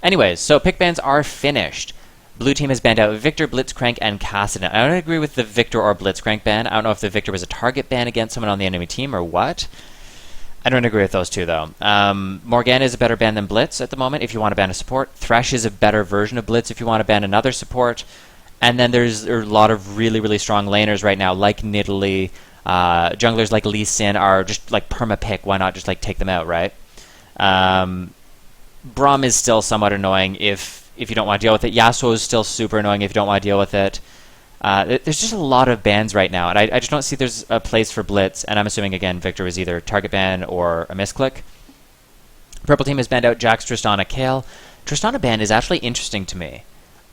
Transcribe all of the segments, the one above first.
Anyways, so pick bans are finished. Blue team has banned out Victor, Blitzcrank, and Kassadin. I don't agree with the Victor or Blitzcrank ban. I don't know if the Victor was a target ban against someone on the enemy team or what. I don't agree with those two, though. Morgana is a better ban than Blitz at the moment if you want to ban a support. Thresh is a better version of Blitz if you want to ban another support. And then there's a lot of really, really strong laners right now, like Nidalee. Junglers like Lee Sin are just like perma-pick. Why not just like take them out, right? Braum is still somewhat annoying if you don't want to deal with it. Yasuo is still super annoying if you don't want to deal with it. There's just a lot of bans right now, and I just don't see there's a place for Blitz, and I'm assuming, again, Victor was either target ban or a misclick. Purple team has banned out Jax, Tristana, Kayle. Tristana ban is actually interesting to me.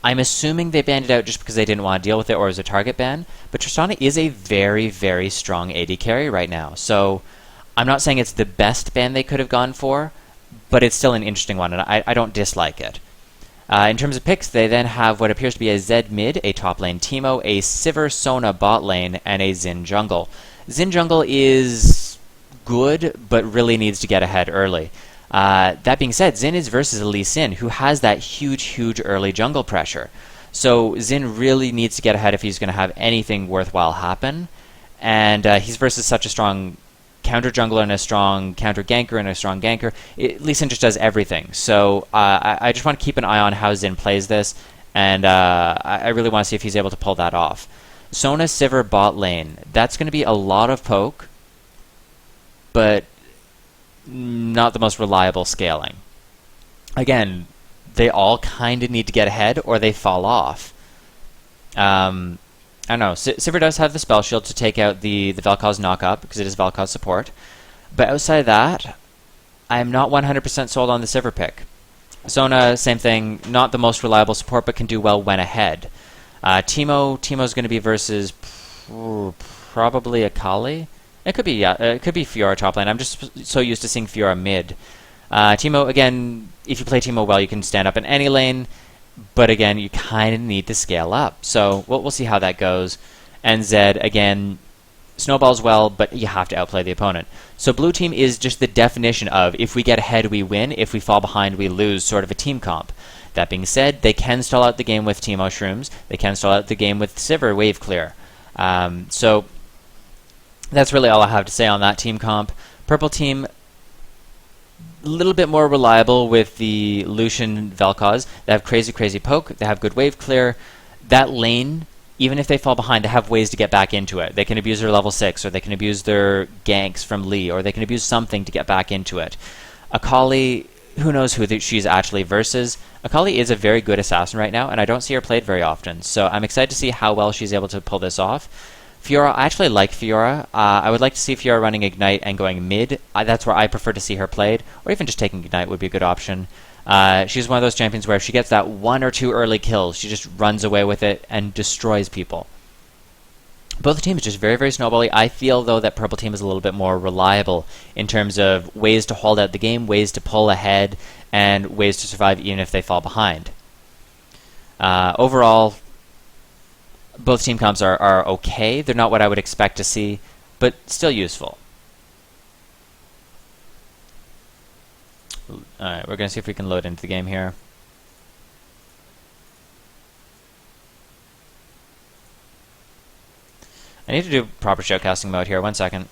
I'm assuming they banned it out just because they didn't want to deal with it or as a target ban, but Tristana is a very, very strong AD carry right now, so I'm not saying it's the best ban they could have gone for, but it's still an interesting one, and I don't dislike it. In terms of picks, they then have what appears to be a Zed mid, a top lane Teemo, a Sivir Sona bot lane, and a Xin jungle. Xin jungle is good, but really needs to get ahead early. That being said, Xin is versus Lee Sin, who has that huge, huge early jungle pressure. So Xin really needs to get ahead if he's going to have anything worthwhile happen. And he's versus such a strong counter jungler and a strong counter ganker and a strong ganker. Lee Sin just does everything. So I just want to keep an eye on how Xin plays this, and I really want to see if he's able to pull that off. Sona Sivir bot lane. That's going to be a lot of poke, but not the most reliable scaling. Again, they all kind of need to get ahead or they fall off. I don't know. Sivir does have the spell shield to take out the Vel'Koz knockup because it is Vel'Koz support. But outside of that, I'm not 100% sold on the Sivir pick. Sona, same thing. Not the most reliable support, but can do well when ahead. Teemo's going to be versus probably Akali. It could be Fiora top lane. I'm just so used to seeing Fiora mid. Teemo, again, if you play Teemo well, you can stand up in any lane. But again, you kind of need to scale up. So we'll see how that goes. And Zed, again, snowballs well, but you have to outplay the opponent. So blue team is just the definition of if we get ahead, we win. If we fall behind, we lose, sort of a team comp. That being said, they can stall out the game with Teemo Shrooms. They can stall out the game with Sivir Wave Clear. So that's really all I have to say on that team comp. Purple team, a little bit more reliable with the Lucian Vel'Koz. They have crazy, crazy poke. They have good wave clear. That lane, even if they fall behind, they have ways to get back into it. They can abuse their level 6, or they can abuse their ganks from Lee, or they can abuse something to get back into it. Akali, who knows who she's actually versus. Akali is a very good assassin right now, and I don't see her played very often. So I'm excited to see how well she's able to pull this off. Fiora, I actually like Fiora. I would like to see Fiora running Ignite and going mid. That's where I prefer to see her played, or even just taking Ignite would be a good option. She's one of those champions where if she gets that 1 or 2 early kills, she just runs away with it and destroys people. Both teams just very, very snowbally. I feel, though, that purple team is a little bit more reliable in terms of ways to hold out the game, ways to pull ahead, and ways to survive even if they fall behind. Overall, both team comps are okay. They're not what I would expect to see, but still useful. Alright, we're going to see if we can load into the game here. I need to do proper shoutcasting mode here. 1 second.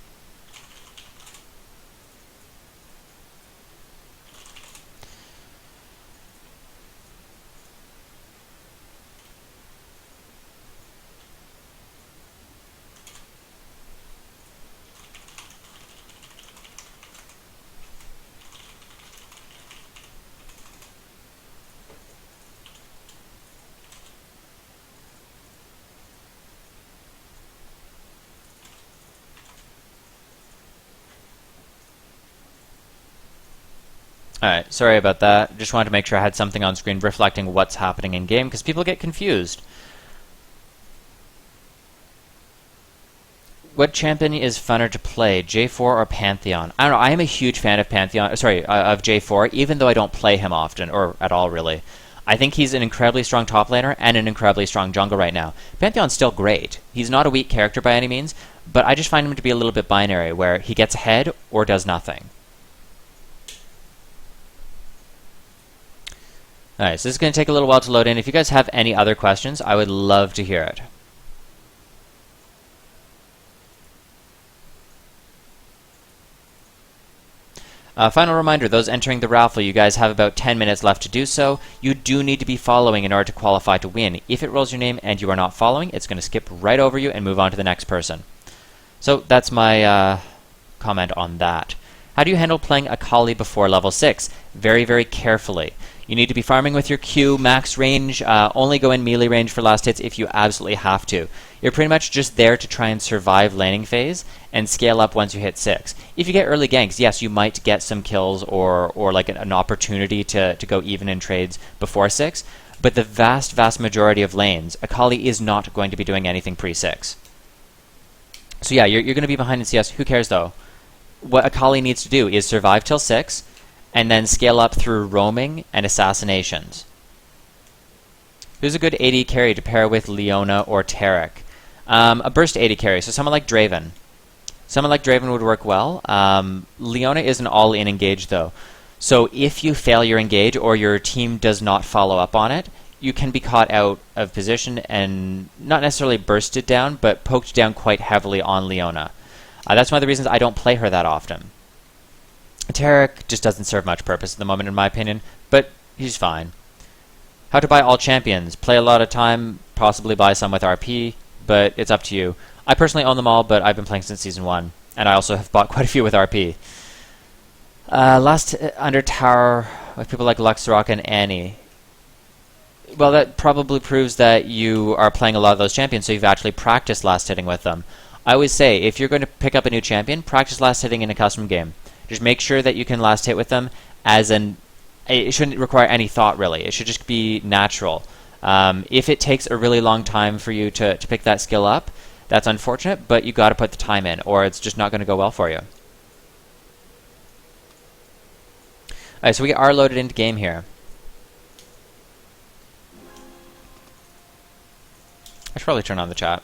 Alright, sorry about that. Just wanted to make sure I had something on screen reflecting what's happening in game, because people get confused. What champion is funner to play, J4 or Pantheon? I don't know, I am a huge fan of of J4, even though I don't play him often, or at all really. I think he's an incredibly strong top laner and an incredibly strong jungle right now. Pantheon's still great. He's not a weak character by any means, but I just find him to be a little bit binary, where he gets ahead or does nothing. Alright, so this is going to take a little while to load in. If you guys have any other questions, I would love to hear it. Final reminder, those entering the raffle, you guys have about 10 minutes left to do so. You do need to be following in order to qualify to win. If it rolls your name and you are not following, it's going to skip right over you and move on to the next person. So that's my comment on that. How do you handle playing Akali before level 6? Very, very carefully. You need to be farming with your Q, max range, only go in melee range for last hits if you absolutely have to. You're pretty much just there to try and survive laning phase and scale up once you hit 6. If you get early ganks, yes, you might get some kills or like an opportunity to go even in trades before 6, but the vast, vast majority of lanes, Akali is not going to be doing anything pre-6. So yeah, you're going to be behind in CS. Who cares though? What Akali needs to do is survive till 6, and then scale up through roaming and assassinations. Who's a good AD carry to pair with Leona or Taric? A burst AD carry, so someone like Draven. Someone like Draven would work well. Leona is an all-in engage though. So if you fail your engage or your team does not follow up on it, you can be caught out of position and not necessarily bursted down, but poked down quite heavily on Leona. That's one of the reasons I don't play her that often. Taric just doesn't serve much purpose at the moment in my opinion, but he's fine. How to buy all champions. Play a lot of time, possibly buy some with RP, but it's up to you. I personally own them all, but I've been playing since Season 1, and I also have bought quite a few with RP. Last under tower with people like Luxrock and Annie. Well, that probably proves that you are playing a lot of those champions, so you've actually practiced last hitting with them. I always say, if you're going to pick up a new champion, practice last hitting in a custom game. Just make sure that you can last hit with them as an... It shouldn't require any thought, really. It should just be natural. If it takes a really long time for you to pick that skill up, that's unfortunate, but you got to put the time in, or it's just not going to go well for you. Alright, so we are loaded into game here. I should probably turn on the chat.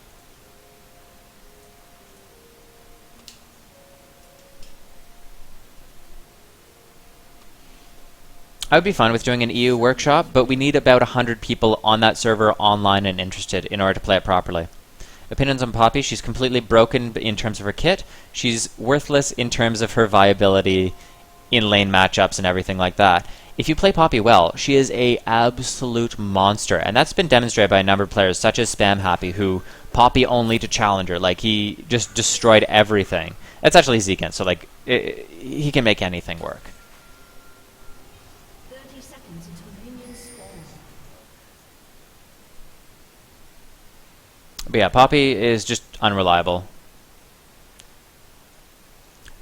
I would be fine with doing an EU workshop, but we need about 100 people on that server online and interested in order to play it properly. Opinions on Poppy, she's completely broken in terms of her kit. She's worthless in terms of her viability in lane matchups and everything like that. If you play Poppy well, she is a absolute monster, and that's been demonstrated by a number of players such as Spam Happy, who Poppy only to Challenger, like he just destroyed everything. That's actually Zekin, so like he can make anything work. But yeah, Poppy is just unreliable.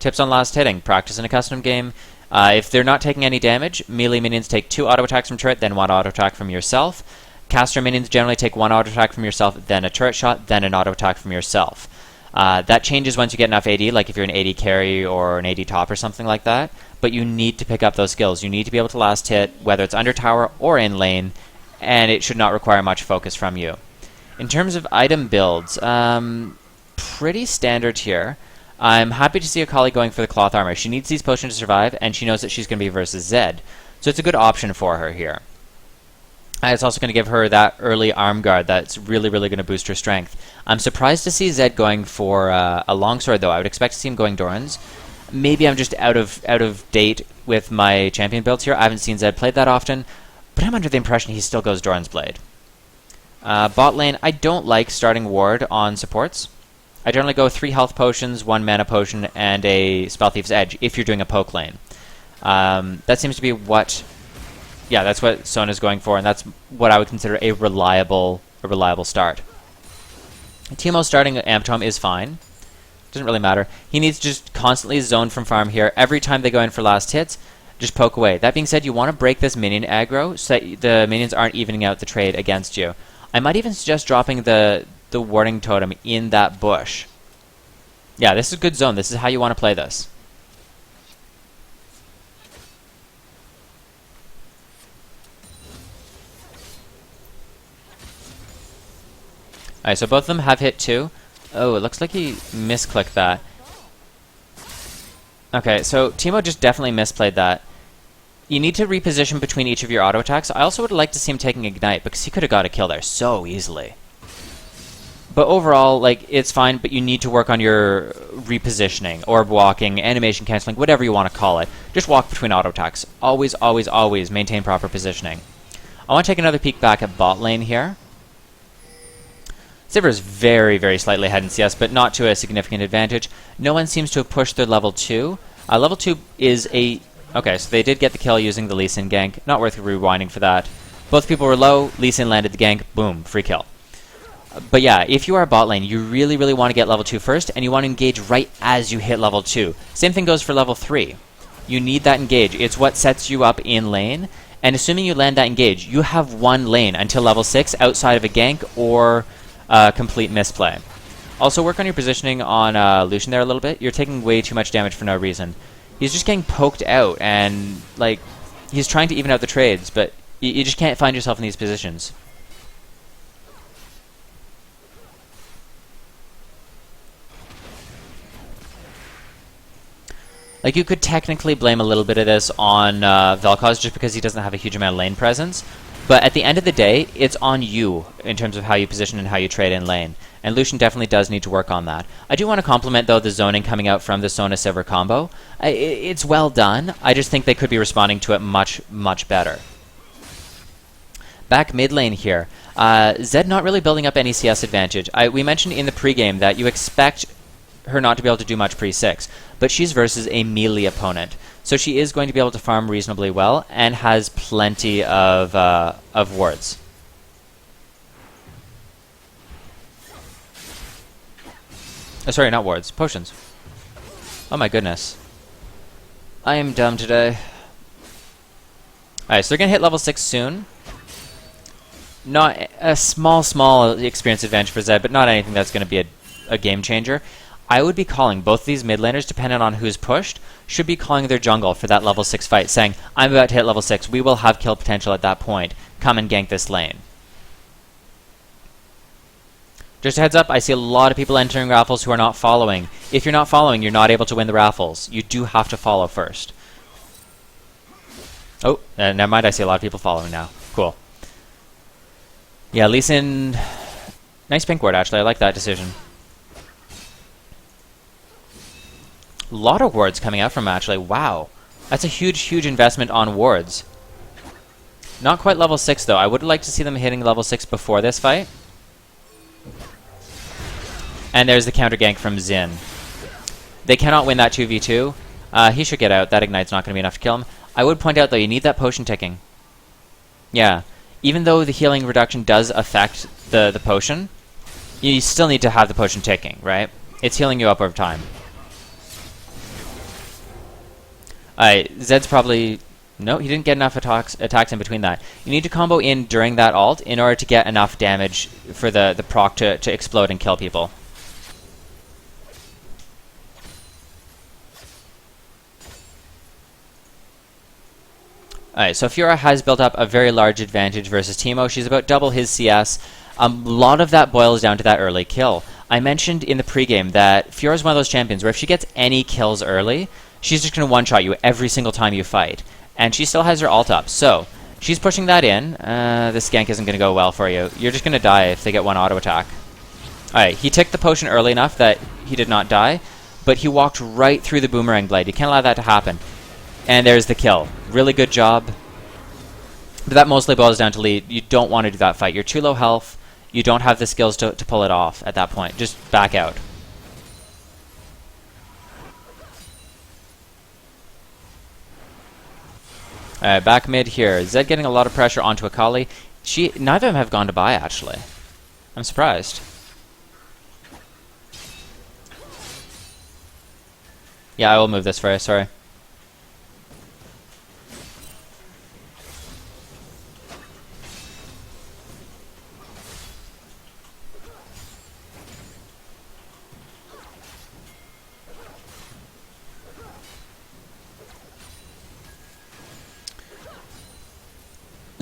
Tips on last hitting. Practice in a custom game. If they're not taking any damage, melee minions take 2 auto attacks from turret, then 1 auto attack from yourself. Caster minions generally take 1 auto attack from yourself, then a turret shot, then an auto attack from yourself. That changes once you get enough AD, like if you're an AD carry or an AD top or something like that. But you need to pick up those skills. You need to be able to last hit, whether it's under tower or in lane, and it should not require much focus from you. In terms of item builds, pretty standard here. I'm happy to see Akali going for the cloth armor. She needs these potions to survive, and she knows that she's going to be versus Zed. So it's a good option for her here. It's also going to give her that early arm guard that's really, really going to boost her strength. I'm surprised to see Zed going for a longsword, though. I would expect to see him going Doran's. Maybe I'm just out of date with my champion builds here. I haven't seen Zed played that often, but I'm under the impression he still goes Doran's Blade. Bot lane, I don't like starting ward on supports. I generally go 3 health potions, 1 mana potion, and a Spell Thief's Edge if you're doing a poke lane. That seems to be what... Yeah, that's what Sona's going for, and that's what I would consider a reliable start. Teemo starting Amp Tome is fine. Doesn't really matter. He needs to just constantly zone from farm here. Every time they go in for last hits, just poke away. That being said, you want to break this minion aggro so that the minions aren't evening out the trade against you. I might even suggest dropping the warding totem in that bush. Yeah, this is a good zone. This is how you want to play this. Alright, so both of them have hit 2. Oh, it looks like he misclicked that. Okay, so Teemo just definitely misplayed that. you need to reposition between each of your auto attacks. I also would like to see him taking Ignite, because he could have got a kill there so easily. But overall, like, it's fine, but you need to work on your repositioning, orb walking, animation canceling, whatever you want to call it. Just walk between auto attacks. Always, always, always maintain proper positioning. I want to take another peek back at bot lane here. Sivir is very, very slightly ahead in CS, but not to a significant advantage. No one seems to have pushed their level 2. Level 2 is a... Okay, so they did get the kill using the Lee Sin gank. Not worth rewinding for that. Both people were low, Lee Sin landed the gank, boom, free kill. But yeah, if you are bot lane, you really, really want to get level 2 first, and you want to engage right as you hit level 2. Same thing goes for level 3. You need that engage. It's what sets you up in lane, and assuming you land that engage, you have one lane until level 6 outside of a gank or complete misplay. Also, work on your positioning on Lucian there a little bit. You're taking way too much damage for no reason. He's just getting poked out, and like he's trying to even out the trades, but you just can't find yourself in these positions. Like, you could technically blame a little bit of this on Vel'Koz just because he doesn't have a huge amount of lane presence, but at the end of the day, it's on you in terms of how you position and how you trade in lane. And Lucian definitely does need to work on that. I do want to compliment, though, the zoning coming out from the Sona Sivir combo. It's well done. I just think they could be responding to it much, much better. Back mid lane here. Zed not really building up any CS advantage. We mentioned in the pregame that you expect her not to be able to do much pre-6, but she's versus a melee opponent. So she is going to be able to farm reasonably well and has plenty of wards. Oh, sorry, not wards. Potions. Oh my goodness. I am dumb today. Alright, so they're going to hit level 6 soon. Not a small experience advantage for Zed, but not anything that's going to be a game changer. I would be calling both these mid laners, depending on who's pushed, should be calling their jungle for that level 6 fight, saying, I'm about to hit level 6, we will have kill potential at that point, come and gank this lane. Just a heads up, I see a lot of people entering raffles who are not following. If you're not following, you're not able to win the raffles. You do have to follow first. Oh, never mind, I see a lot of people following now. Cool. Yeah, Lee Sin, nice pink ward actually, I like that decision. A lot of wards coming out from him, actually. Wow. That's a huge investment on wards. Not quite level 6, though. I would like to see them hitting level 6 before this fight. And there's the counter gank from Xin. They cannot win that 2v2. He should get out. That Ignite's not going to be enough to kill him. I would point out, though, you need that potion ticking. Yeah. Even though the healing reduction does affect the potion, you still need to have the potion ticking, right? It's healing you up over time. Zed's probably... No, he didn't get enough attacks in between that. You need to combo in during that ult in order to get enough damage for the proc to explode and kill people. Alright, so Fiora has built up a very large advantage versus Teemo. She's about double his CS. A lot of that boils down to that early kill. I mentioned in the pregame that Fiora's one of those champions where if she gets any kills early, she's just going to one-shot you every single time you fight. And she still has her ult up. So, she's pushing that in. This gank isn't going to go well for you. You're just going to die if they get one auto attack. Alright, he ticked the potion early enough that he did not die, but he walked right through the boomerang blade. You can't allow that to happen. And there's the kill. Really good job. But that mostly boils down to lead. You don't want to do that fight. You're too low health. You don't have the skills to pull it off at that point. Just back out. Alright, back mid here. Zed getting a lot of pressure onto Akali. Neither of them have gone to buy, actually. I'm surprised. Yeah, I will move this for you, sorry.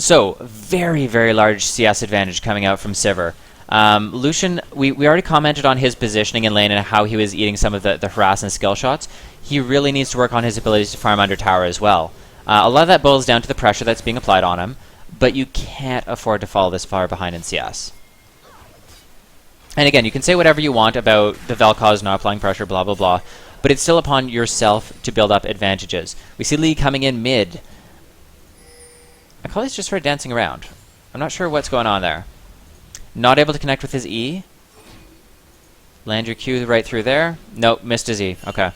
So, very large CS advantage coming out from Sivir. Lucian, we already commented on his positioning in lane and how he was eating some of the harass and skill shots. He really needs to work on his abilities to farm under tower as well. A lot of that boils down to the pressure that's being applied on him, but you can't afford to fall this far behind in CS. And again, you can say whatever you want about the Vel'Koz not applying pressure, blah, blah, blah, but it's still upon yourself to build up advantages. We see Lee coming in mid. I call he's just sort of dancing around. I'm not sure what's going on there. Not able to connect with his E. Land your Q right through there. Nope, missed his E. Okay.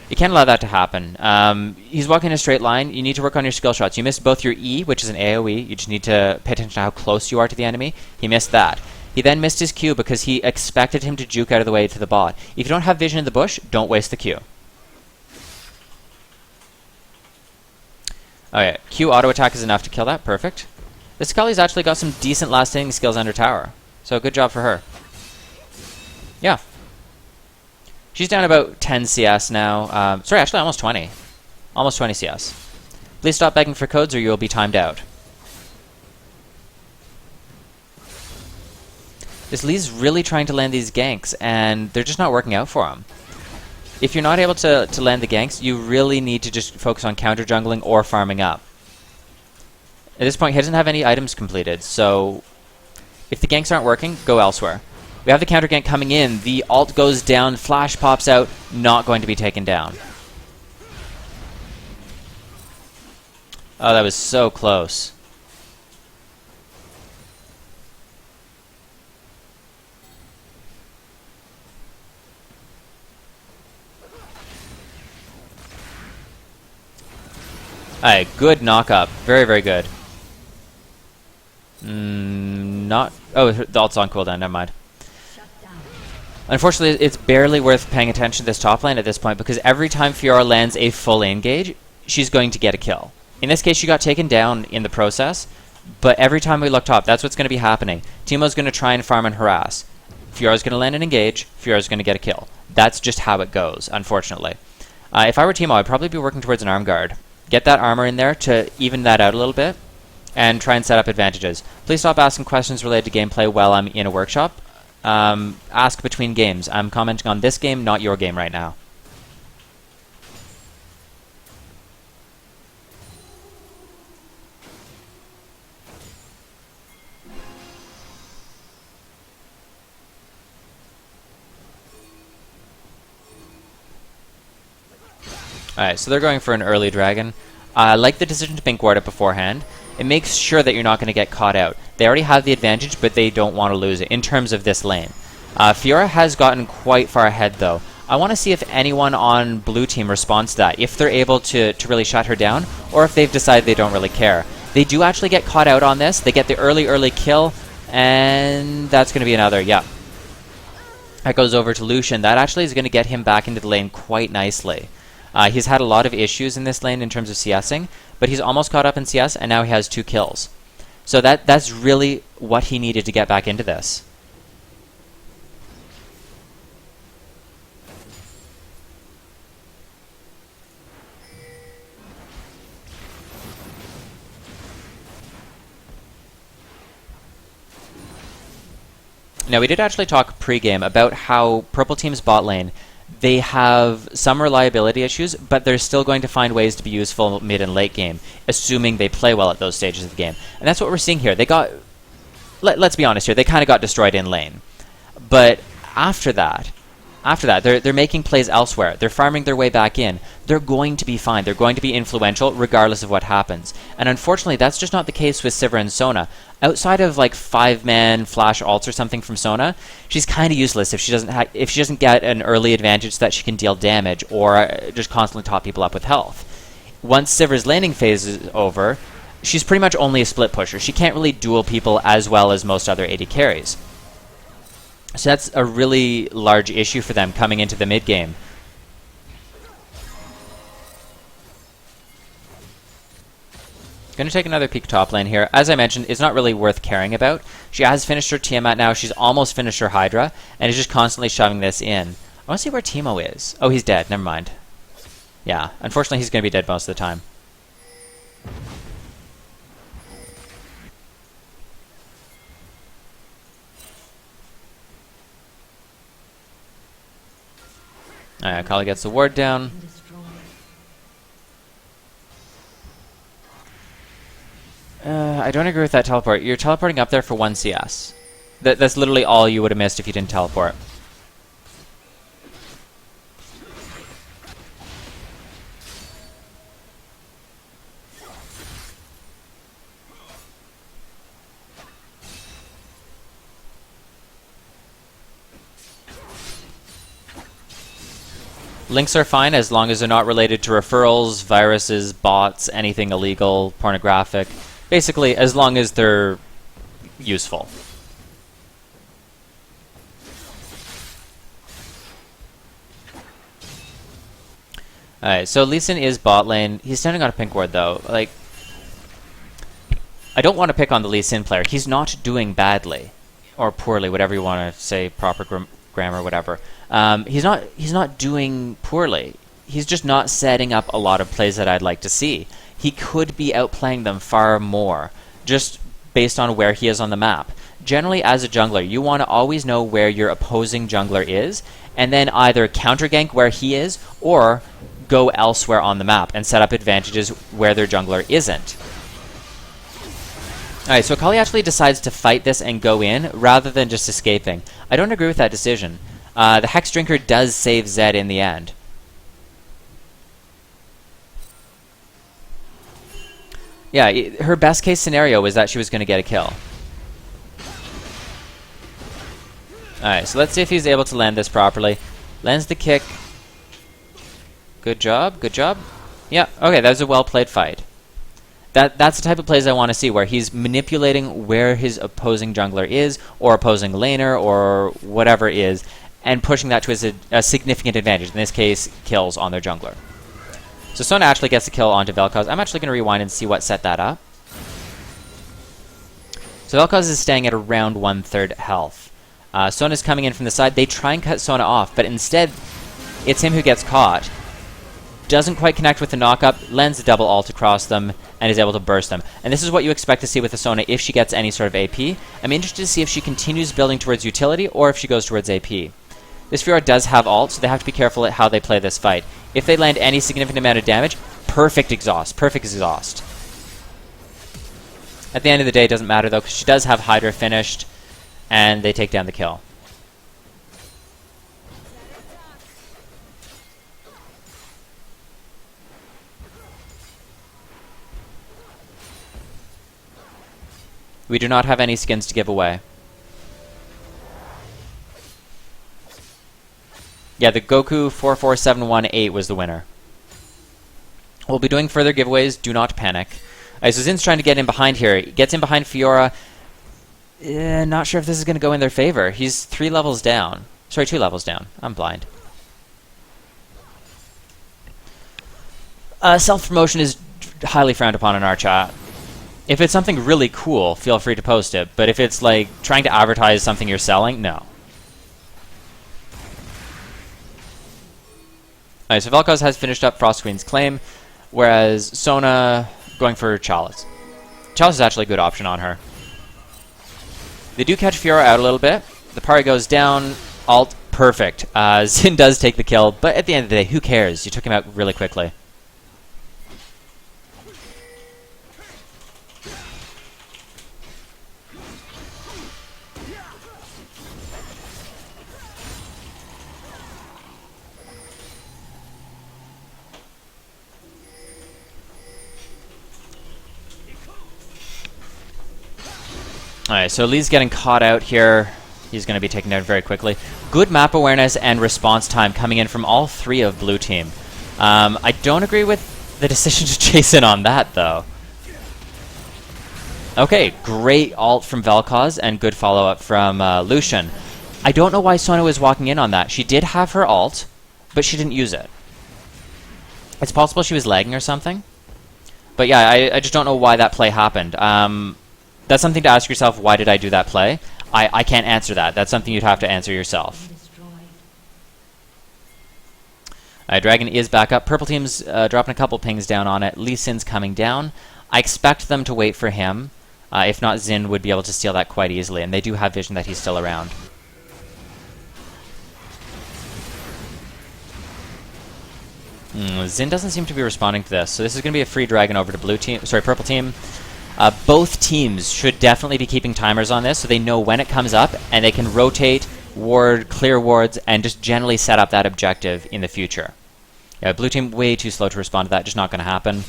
You can't allow that to happen. He's walking in a straight line. You need to work on your skill shots. You missed both your E, which is an AoE. You just need to pay attention to how close you are to the enemy. He missed that. He then missed his Q because he expected him to juke out of the way to the bot. If you don't have vision in the bush, don't waste the Q. Okay, Q auto attack is enough to kill that. Perfect. This Scully's actually got some decent last hitting skills under tower. So good job for her. Yeah. She's down about 10 CS now. Sorry, actually almost 20. Almost 20 CS. Please stop begging for codes or you will be timed out. This Lee's really trying to land these ganks, and they're just not working out for him. If you're not able to land the ganks, you really need to just focus on counter jungling or farming up. At this point, he doesn't have any items completed, so if the ganks aren't working, go elsewhere. We have the counter gank coming in. The ult goes down, flash pops out, not going to be taken down. Oh, that was so close. Alright, good knock-up. Very, very good. Not... Oh, the ult's on cooldown, never mind. Unfortunately, it's barely worth paying attention to this top lane at this point because every time Fiora lands a full engage, she's going to get a kill. In this case, she got taken down in the process, but every time we look top, that's what's going to be happening. Teemo's going to try and farm and harass. Fiora's going to land an engage, Fiora's going to get a kill. That's just how it goes, unfortunately. If I were Teemo, I'd probably be working towards an arm guard. Get that armor in there to even that out a little bit, and try and set up advantages. Please stop asking questions related to gameplay while I'm in a workshop. Ask between games. I'm commenting on this game, not your game right now. Alright, so they're going for an early dragon. I like the decision to pink ward it beforehand. It makes sure that you're not going to get caught out. They already have the advantage, but they don't want to lose it in terms of this lane. Fiora has gotten quite far ahead, though. I want to see if anyone on blue team responds to that, if they're able to really shut her down, or if they've decided they don't really care. They do actually get caught out on this. They get the early kill, and that's going to be another, yeah. That goes over to Lucian. That actually is going to get him back into the lane quite nicely. He's had a lot of issues in this lane in terms of CSing, but he's almost caught up in CS, and now he has 2 kills. So that's really what he needed to get back into this. Now, we did actually talk pre-game about how Purple Team's bot lane, they have some reliability issues, but they're still going to find ways to be useful mid and late game, assuming they play well at those stages of the game. And that's what we're seeing here. They got, let's be honest here, they kind of got destroyed in lane. But after that, they're making plays elsewhere. They're farming their way back in. They're going to be fine. They're going to be influential regardless of what happens. And unfortunately, that's just not the case with Sivir and Sona. Outside of like 5-man flash ults or something from Sona, she's kind of useless if she doesn't get an early advantage so that she can deal damage or just constantly top people up with health. Once Sivir's laning phase is over, she's pretty much only a split pusher. She can't really duel people as well as most other AD carries. So that's a really large issue for them coming into the mid game. Going to take another peek top lane here. As I mentioned, it's not really worth caring about. She has finished her Tiamat now. She's almost finished her Hydra, and is just constantly shoving this in. I want to see where Teemo is. Oh, he's dead. Never mind. Yeah, unfortunately, he's going to be dead most of the time. Alright, Kali gets the ward down. I don't agree with that teleport. You're teleporting up there for 1 CS. That's literally all you would have missed if you didn't teleport. Links are fine as long as they're not related to referrals, viruses, bots, anything illegal, pornographic. Basically, as long as they're useful. Alright, so Lee Sin is bot lane. He's standing on a pink ward though. Like, I don't want to pick on the Lee Sin player. He's not doing badly. Or poorly, whatever you want to say, proper grammar, whatever. He's not doing poorly. He's just not setting up a lot of plays that I'd like to see. He could be outplaying them far more, just based on where he is on the map. Generally, as a jungler, you want to always know where your opposing jungler is, and then either counter gank where he is, or go elsewhere on the map and set up advantages where their jungler isn't. Alright, so Kali actually decides to fight this and go in, rather than just escaping. I don't agree with that decision. The Hex Drinker does save Zed in the end. Yeah, her best case scenario was that she was going to get a kill. Alright, so let's see if he's able to land this properly. Lands the kick. Good job, good job. Yeah, okay, that was a well-played fight. That's the type of plays I want to see, where he's manipulating where his opposing jungler is, or opposing laner, or whatever it is, and pushing that to a significant advantage, in this case, kills on their jungler. So Sona actually gets the kill onto Vel'Koz. I'm actually going to rewind and see what set that up. So Vel'Koz is staying at around 1/3 health. Sona's coming in from the side. They try and cut Sona off, but instead, it's him who gets caught. Doesn't quite connect with the knock-up, lands a double ult across them, and is able to burst them. And this is what you expect to see with the Sona if she gets any sort of AP. I'm interested to see if she continues building towards utility, or if she goes towards AP. This Fiora does have ult, so they have to be careful at how they play this fight. If they land any significant amount of damage, perfect exhaust. Perfect exhaust. At the end of the day, it doesn't matter though, because she does have Hydra finished, and they take down the kill. We do not have any skins to give away. Yeah, the Goku 44718 was the winner. We'll be doing further giveaways. Do not panic. So Zin's trying to get in behind here. He gets in behind Fiora. Not sure if this is going to go in their favor. He's 3 levels down. Sorry, 2 levels down. I'm blind. Self-promotion is highly frowned upon in our chat. If it's something really cool, feel free to post it. But if it's like trying to advertise something you're selling, no. Alright, so Vel'Koz has finished up Frost Queen's claim, whereas Sona going for Chalice. Chalice is actually a good option on her. They do catch Fiora out a little bit. The party goes down. Alt, perfect. Xin does take the kill, but at the end of the day, who cares? You took him out really quickly. Alright, so Lee's getting caught out here. He's going to be taken down very quickly. Good map awareness and response time coming in from all 3 of Blue Team. I don't agree with the decision to chase in on that, though. Okay, great ult from Vel'Koz and good follow-up from Lucian. I don't know why Sona was walking in on that. She did have her ult, but she didn't use it. It's possible she was lagging or something. But yeah, I just don't know why that play happened. That's something to ask yourself, why did I do that play? I can't answer that. That's something you'd have to answer yourself. Dragon is back up. Purple team's dropping a couple pings down on it. Lee Sin's coming down. I expect them to wait for him. If not, Xin would be able to steal that quite easily, and they do have vision that he's still around. Xin doesn't seem to be responding to this, so this is going to be a free dragon over to blue team. Sorry, purple team. Both teams should definitely be keeping timers on this so they know when it comes up and they can rotate, ward, clear wards, and just generally set up that objective in the future. Yeah, blue team way too slow to respond to that, just not going to happen.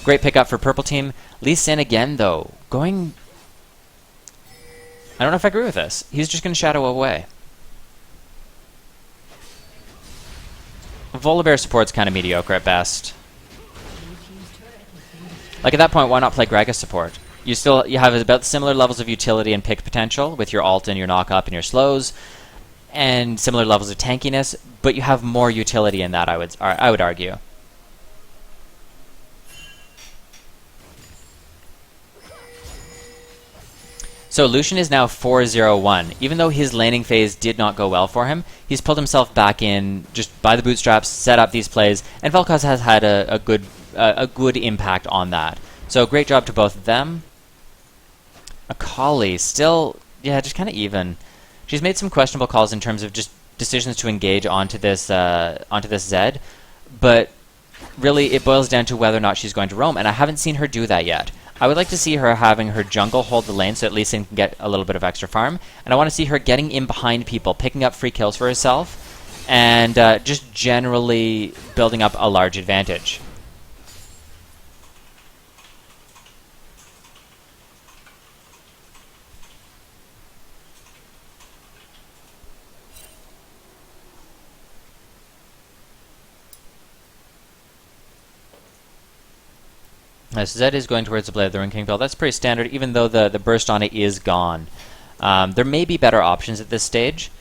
Great pickup for purple team. Lee Sin again, though, going... I don't know if I agree with this. He's just going to shadow away. Volibear support's kind of mediocre at best. Like at that point, why not play Gragas support? You have about similar levels of utility and pick potential with your ult and your knock up and your slows, and similar levels of tankiness, but you have more utility in that, I would argue. So Lucian is now 4-0-1. Even though his laning phase did not go well for him, he's pulled himself back in just by the bootstraps, set up these plays, and Vel'Koz has had a good impact on that. So great job to both of them. Akali still, yeah, just kind of even. She's made some questionable calls in terms of just decisions to engage onto this Zed, but really it boils down to whether or not she's going to roam, and I haven't seen her do that yet. I would like to see her having her jungle hold the lane so at least she can get a little bit of extra farm. And I want to see her getting in behind people, picking up free kills for herself, and just generally building up a large advantage. Zed is going towards the Blade of the Ruined King build. That's pretty standard, even though the burst on it is gone. There may be better options at this stage,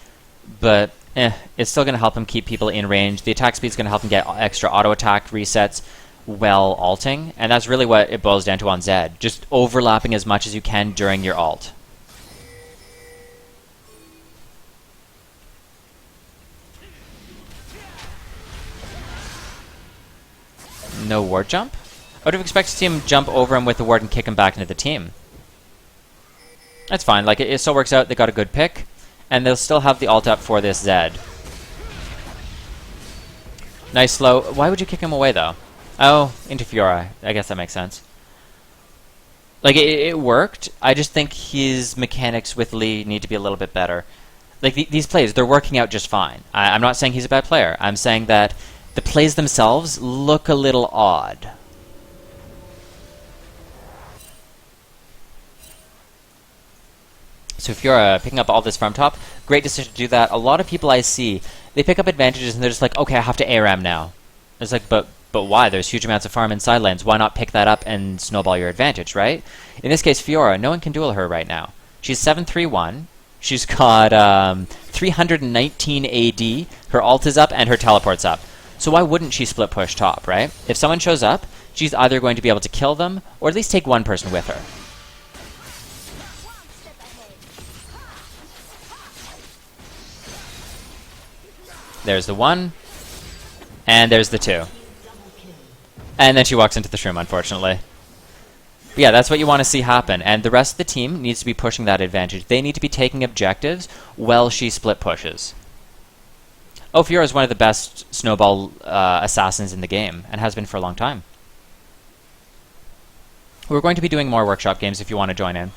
but it's still going to help him keep people in range. The attack speed is going to help him get extra auto-attack resets while ulting, and that's really what it boils down to on Zed. Just overlapping as much as you can during your ult. No ward jump? I would have expected to see him jump over him with the ward and kick him back into the team. That's fine. Like, it still works out. They got a good pick, and they'll still have the ult up for this Zed. Nice slow. Why would you kick him away, though? Oh, into Fiora. I guess that makes sense. Like, it worked. I just think his mechanics with Lee need to be a little bit better. Like, these plays, they're working out just fine. I'm not saying he's a bad player. I'm saying that the plays themselves look a little odd. So if you're picking up all this from top, great decision to do that. A lot of people I see, they pick up advantages and they're just like, okay, I have to ARAM now. It's like, but why? There's huge amounts of farm in side lanes. Why not pick that up and snowball your advantage, right? In this case, Fiora, no one can duel her right now. She's 7-3-1. She's got 319 AD. Her ult is up and her teleport's up. So why wouldn't she split push top, right? If someone shows up, she's either going to be able to kill them or at least take one person with her. There's the 1, and there's the 2. And then she walks into the shroom, unfortunately. But yeah, that's what you want to see happen, and the rest of the team needs to be pushing that advantage. They need to be taking objectives while she split pushes. Fiora is one of the best snowball assassins in the game, and has been for a long time. We're going to be doing more workshop games if you want to join in.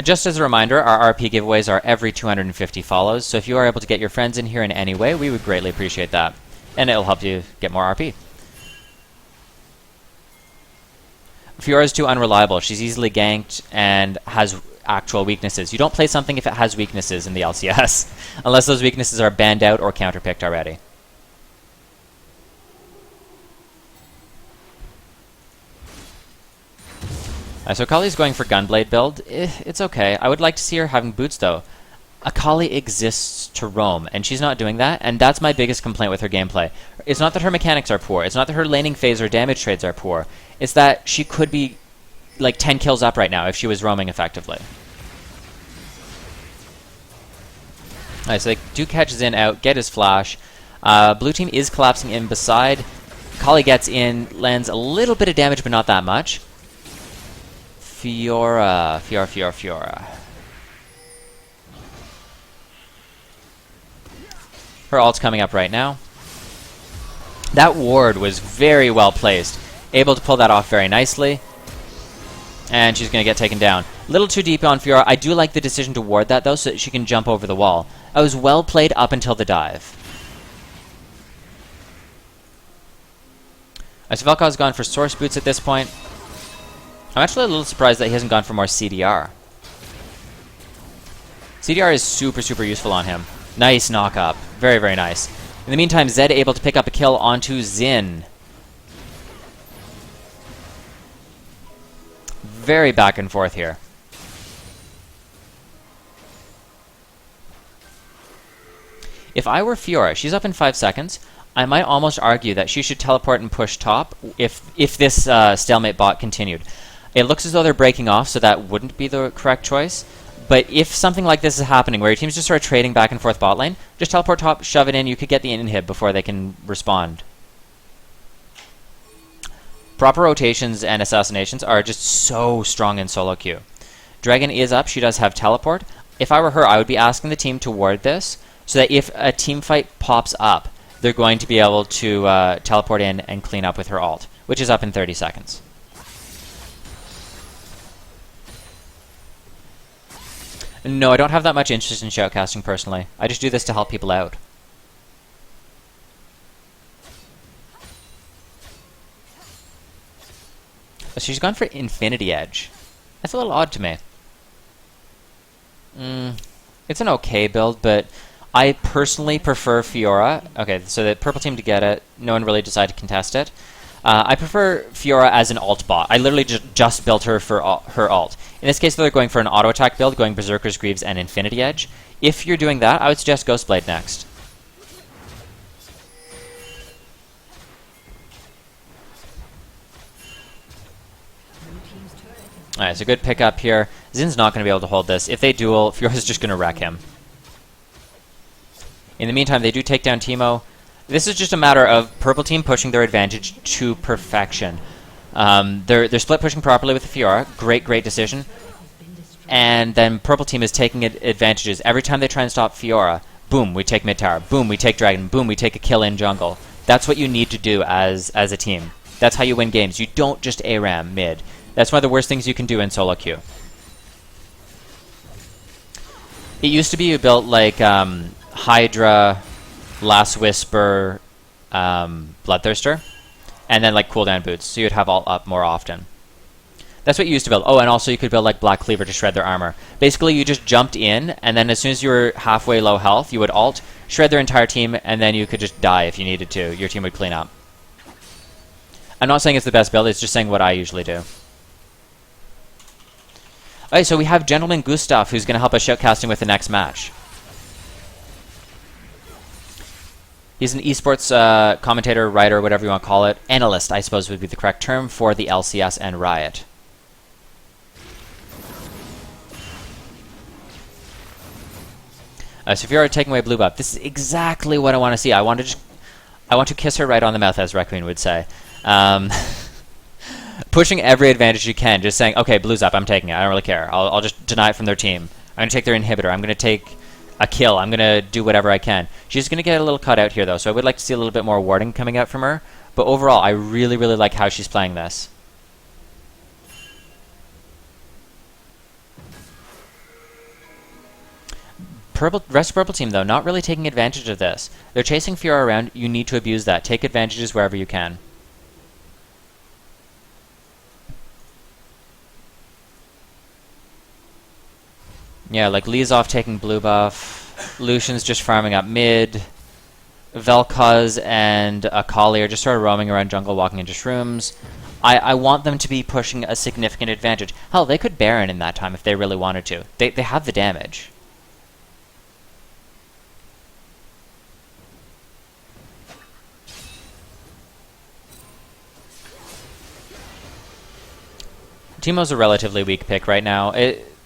Just as a reminder, our RP giveaways are every 250 follows, so if you are able to get your friends in here in any way, we would greatly appreciate that. And it'll help you get more RP. Fiora is too unreliable. She's easily ganked and has actual weaknesses. You don't play something if it has weaknesses in the LCS, unless those weaknesses are banned out or counterpicked already. So Akali's going for Gunblade build. It's okay. I would like to see her having boots, though. Akali exists to roam, and she's not doing that, and that's my biggest complaint with her gameplay. It's not that her mechanics are poor. It's not that her laning phase or damage trades are poor. It's that she could be like 10 kills up right now if she was roaming effectively. Alright, so they do catch Xin out, get his flash. Blue team is collapsing in beside. Kali gets in, lands a little bit of damage, but not that much. Fiora. Her ult's coming up right now. That ward was very well placed. Able to pull that off very nicely. And she's going to get taken down. A little too deep on Fiora. I do like the decision to ward that, though, so that she can jump over the wall. That was well played up until the dive. So Vel'Koz's gone for Source Boots at this point. I'm actually a little surprised that he hasn't gone for more CDR. CDR is super, super useful on him. Nice knock-up. Very, very nice. In the meantime, Zed able to pick up a kill onto Xin. Very back and forth here. If I were Fiora, she's up in 5 seconds. I might almost argue that she should teleport and push top if this stalemate bot continued. It looks as though they're breaking off, so that wouldn't be the correct choice. But if something like this is happening, where your teams just start trading back and forth bot lane, just teleport top, shove it in, you could get the inhib before they can respond. Proper rotations and assassinations are just so strong in solo queue. Dragon is up, she does have teleport. If I were her, I would be asking the team to ward this, so that if a team fight pops up, they're going to be able to teleport in and clean up with her ult, which is up in 30 seconds. No, I don't have that much interest in shoutcasting personally. I just do this to help people out. So she's gone for Infinity Edge. That's a little odd to me. It's an okay build, but I personally prefer Fiora. Okay, so the purple team to get it. No one really decided to contest it. I prefer Fiora as an ult bot. I literally just built her for her ult. In this case, they're going for an auto attack build, going Berserker's Greaves and Infinity Edge. If you're doing that, I would suggest Ghostblade next. Alright, so good pickup here. Zin's not going to be able to hold this. If they duel, Fiora's just going to wreck him. In the meantime, they do take down Teemo. This is just a matter of purple team pushing their advantage to perfection. They're split pushing properly with the Fiora. Great decision. And then purple team is taking advantages. Every time they try and stop Fiora, boom, we take mid tower. Boom, we take dragon. Boom, we take a kill in jungle. That's what you need to do as a team. That's how you win games. You don't just ARAM mid. That's one of the worst things you can do in solo queue. It used to be you built like Hydra, Last Whisper, Bloodthirster, and then like cooldown boots, so you'd have all up more often. That's what you used to build. Oh, and also you could build like Black Cleaver to shred their armor. Basically, you just jumped in, and then as soon as you were halfway low health, you would ult, shred their entire team, and then you could just die if you needed to. Your team would clean up. I'm not saying it's the best build, it's just saying what I usually do. Alright, so we have Gentleman Gustav, who's going to help us shoutcasting with the next match. He's an esports commentator, writer, whatever you want to call it. Analyst, I suppose, would be the correct term for the LCS and Riot. So if you're taking away blue buff, this is exactly what I want to see. I want to kiss her right on the mouth, as Requiem would say. Pushing every advantage you can, just saying, okay, blue's up, I'm taking it. I don't really care. I'll just deny it from their team. I'm going to take their inhibitor. I'm going to take a kill. I'm going to do whatever I can. She's going to get a little cut out here, though, so I would like to see a little bit more warding coming out from her. But overall, I really, really like how she's playing this. Rest of purple team, though, not really taking advantage of this. They're chasing Fiora around. You need to abuse that. Take advantages wherever you can. Yeah, like Lee's off taking blue buff. Lucian's just farming up mid. Vel'Koz and Akali are just sort of roaming around jungle, walking into shrooms. I want them to be pushing a significant advantage. Hell, they could Baron in that time if they really wanted to. They have the damage. Teemo's a relatively weak pick right now.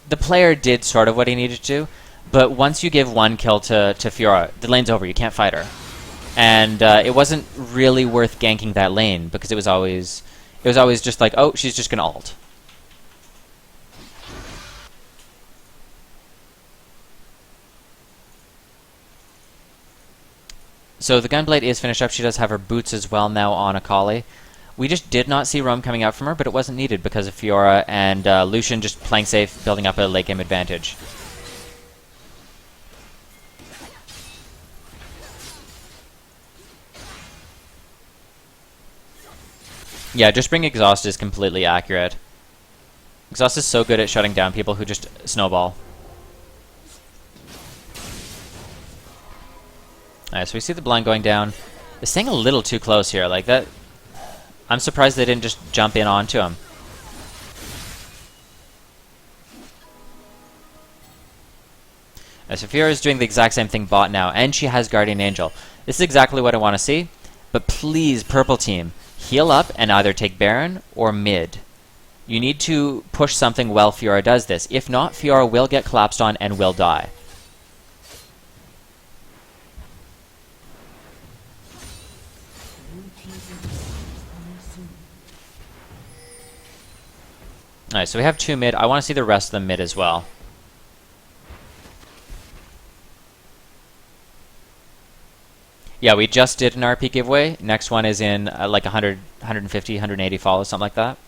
The player did sort of what he needed to, but once you give one kill to Fiora, the lane's over. You can't fight her. and it wasn't really worth ganking that lane because it was always just like, oh, she's just gonna ult. So the Gunblade is finished up. She does have her boots as well now on Akali. We just did not see roam coming out from her, but it wasn't needed because of Fiora and Lucian just playing safe, building up a late game advantage. Yeah, just bring Exhaust is completely accurate. Exhaust is so good at shutting down people who just snowball. Alright, so we see the blind going down. They're staying a little too close here, like that. I'm surprised they didn't just jump in onto him. So Fiora is doing the exact same thing bot now, and she has Guardian Angel. This is exactly what I want to see, but please, purple team, heal up and either take Baron or mid. You need to push something while Fiora does this. If not, Fiora will get collapsed on and will die. Alright, so we have 2 mid. I want to see the rest of them mid as well. Yeah, we just did an RP giveaway. Next one is in like 100, 150, 180 follows, something like that.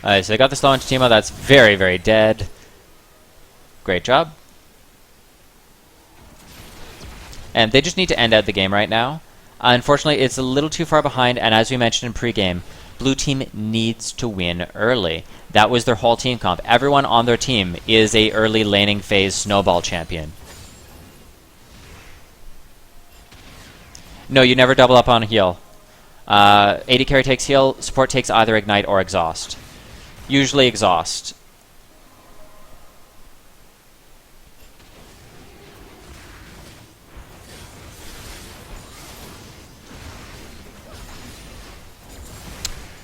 Alright, so they got the slow into Teemo. That's very, very dead. Great job. And they just need to end out the game right now. Unfortunately, it's a little too far behind, and as we mentioned in pregame, blue team needs to win early. That was their whole team comp. Everyone on their team is a early laning phase snowball champion. No, you never double up on heal. AD carry takes heal, support takes either ignite or exhaust. Usually exhaust.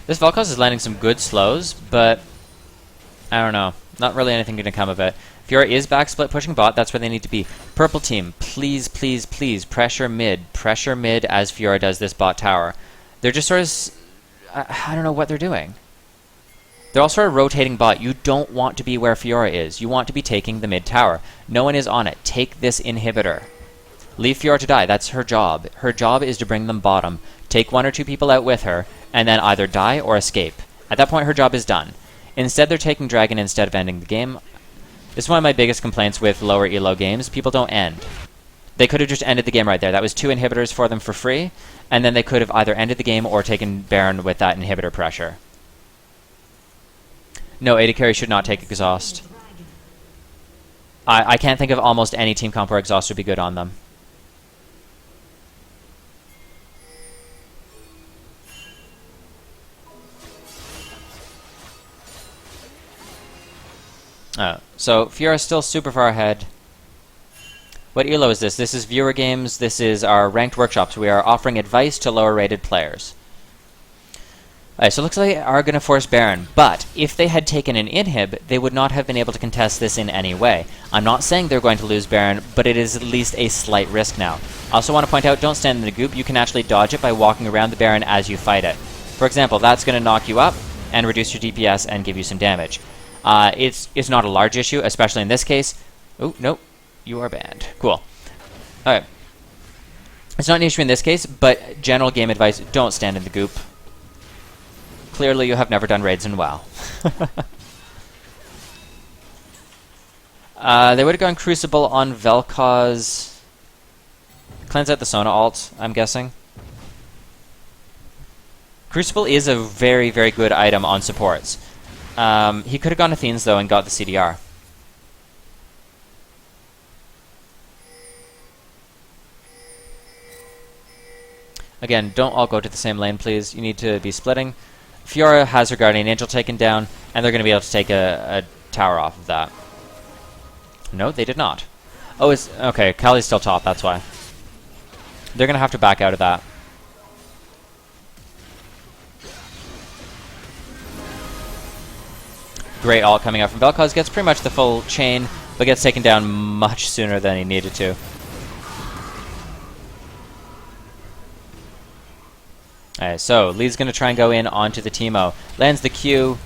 This Vel'Koz is landing some good slows, but I don't know. Not really anything going to come of it. Fiora is back split pushing bot. That's where they need to be. Purple team, please, please, please pressure mid. Pressure mid as Fiora does this bot tower. They're just sort of... I don't know what they're doing. They're all sort of rotating bot. You don't want to be where Fiora is. You want to be taking the mid tower. No one is on it. Take this inhibitor. Leave Fiora to die. That's her job. Her job is to bring them bottom. Take 1 or 2 people out with her, and then either die or escape. At that point, her job is done. Instead, they're taking Dragon instead of ending the game. This is one of my biggest complaints with lower elo games. People don't end. They could have just ended the game right there. That was 2 inhibitors for them for free, and then they could have either ended the game or taken Baron with that inhibitor pressure. No, AD carry should not take exhaust. I can't think of almost any team comp where exhaust would be good on them. So Fiora is still super far ahead. What ELO is this? This is viewer games. This is our ranked workshops. We are offering advice to lower rated players. Alright, so it looks like they are going to force Baron, but if they had taken an inhib, they would not have been able to contest this in any way. I'm not saying they're going to lose Baron, but it is at least a slight risk now. I also want to point out, don't stand in the goop. You can actually dodge it by walking around the Baron as you fight it. For example, that's going to knock you up and reduce your DPS and give you some damage. It's not a large issue, especially in this case. Oh, no, you are banned. Cool. Alright. It's not an issue in this case, but general game advice, don't stand in the goop. Clearly you have never done raids in WoW. They would have gone Crucible on Vel'Koz. Cleanse out the Sona ult, I'm guessing. Crucible is a very, very good item on supports. He could have gone Athene's though and got the CDR. Again, don't all go to the same lane, please. You need to be splitting. Fiora has her Guardian Angel taken down, and they're going to be able to take a tower off of that. No, they did not. Oh, it's okay. Kali's still top. That's why. They're gonna have to back out of that. Great ult coming out from Vel'Koz. Gets pretty much the full chain, but gets taken down much sooner than he needed to. Alright, so Lee's going to try and go in onto the Teemo. Lands the Q,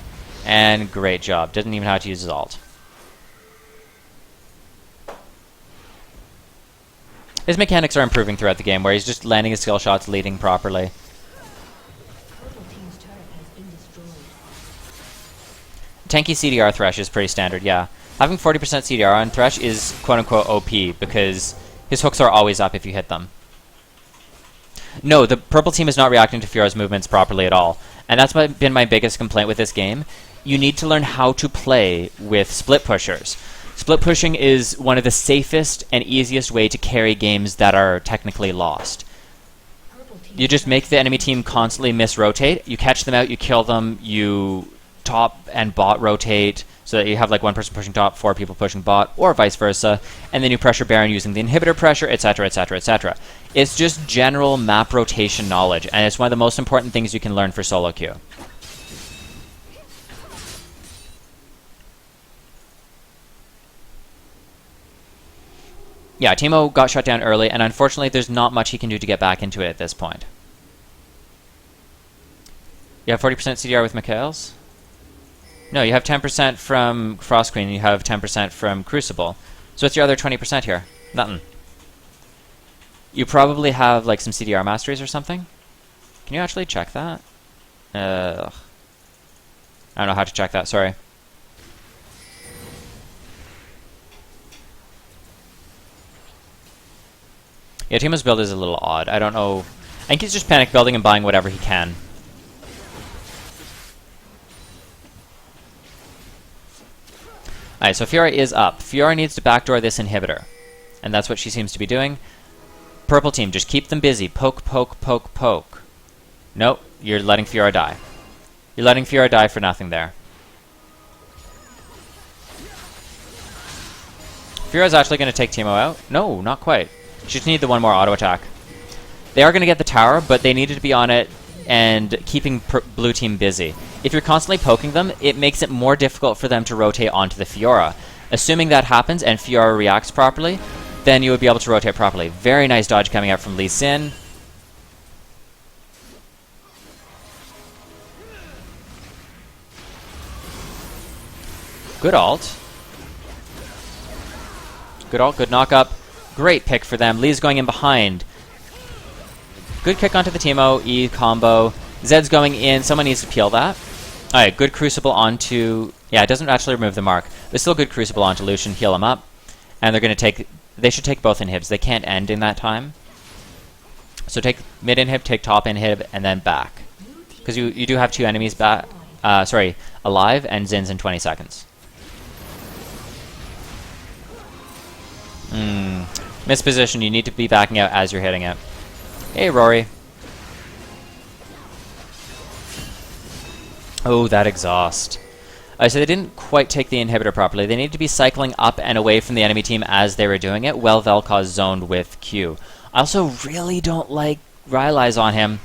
and great job. Didn't even have to use his ult. His mechanics are improving throughout the game, where he's just landing his skill shots, leading properly. Tanky CDR Thresh is pretty standard, yeah. Having 40% CDR on Thresh is quote-unquote OP, because his hooks are always up if you hit them. No, the purple team is not reacting to Fiora's movements properly at all. And that's been my biggest complaint with this game. You need to learn how to play with split pushers. Split pushing is one of the safest and easiest way to carry games that are technically lost. You just make the enemy team constantly misrotate. You catch them out, you kill them, you top and bot rotate, so that you have like one person pushing top, 4 people pushing bot, or vice versa, and then you pressure Baron using the inhibitor pressure, etc, etc, etc. It's just general map rotation knowledge, and it's one of the most important things you can learn for solo queue. Yeah, Teemo got shut down early, and unfortunately there's not much he can do to get back into it at this point. You have 40% CDR with Mikhail's? No, you have 10% from Frost Queen, and you have 10% from Crucible. So what's your other 20% here? Nothing. You probably have like some CDR masteries or something? Can you actually check that? I don't know how to check that, sorry. Yeah, Teemo's build is a little odd. I don't know. I think he's just panic building and buying whatever he can. Alright, so Fiora is up. Fiora needs to backdoor this inhibitor. And that's what she seems to be doing. Purple team, just keep them busy. Poke, poke, poke, poke. Nope, you're letting Fiora die. You're letting Fiora die for nothing there. Fiora's actually going to take Teemo out. No, not quite. She just needed the one more auto attack. They are going to get the tower, but they needed to be on it and keeping blue team busy. If you're constantly poking them, it makes it more difficult for them to rotate onto the Fiora. Assuming that happens and Fiora reacts properly, then you would be able to rotate properly. Very nice dodge coming out from Lee Sin. Good ult. Good ult, good knock up. Great pick for them. Lee's going in behind. Good kick onto the Teemo, E combo. Zed's going in. Someone needs to peel that. Alright, good Crucible onto... Yeah, it doesn't actually remove the mark. But still good Crucible onto Lucian. Heal him up. And they're going to take... They should take both inhibs. They can't end in that time. So take mid inhib, take top inhib, and then back. Because you do have 2 enemies back... alive, and Zin's in 20 seconds. Misposition. You need to be backing out as you're hitting it. Hey, Rory. Oh, that exhaust. So they didn't quite take the inhibitor properly. They needed to be cycling up and away from the enemy team as they were doing it, while Vel'Koz zoned with Q. I also really don't like Rylai's on him.